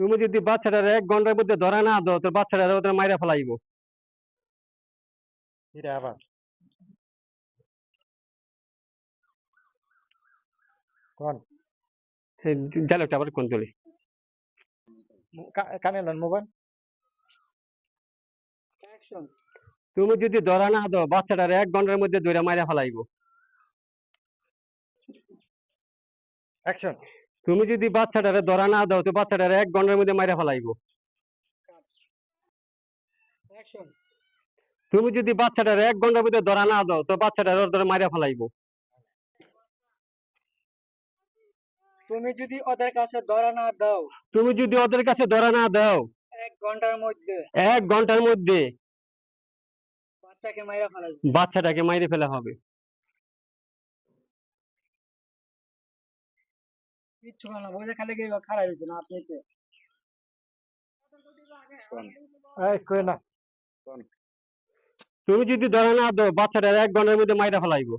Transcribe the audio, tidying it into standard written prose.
তুমি যদি বাচ্চাটার 1 ঘন্টার মধ্যে ধরা না দাও তো বাচ্চাটারে ওদের মাইরা ফেলাইবো। এটা আবার কোন ডায়লগটা আবার কোন চলে? কানে লন মোবাইল। তুমি যদি ধরা না দাও বাচ্চাটারে 1 ঘন্টার মধ্যে ধরে মাইরা ফেলাইবো। অ্যাকশন। তুমি যদি বাচ্চাটারে ধরা না দাও তো বাচ্চাটারে 1 ঘন্টার মধ্যে মাইরা ফেলাইবো। তুমি যদি বাচ্চাটারে 1 ঘন্টার মধ্যে ধরা না দাও তো বাচ্চাটারে ওদের মাইরা ফেলাইবো। তুমি যদি ওদের কাছে ধরা না দাও তুমি যদি ওদের কাছে ধরা না দাও 1 ঘন্টার মধ্যে 1 ঘন্টার মধ্যে বাচ্চাকে মাইরা ফেলাইবে। বাচ্চাটাকে মাইরে ফেলা হবে। কিচ্ছু না বলে খালি গিয়ে খারাপ হয়েছে না আপনি তো এই কই না তুমি যদি ধরা না দাও বাচ্চাটারে 1 ঘন্টার মধ্যে মাইরা ফেলাইবো।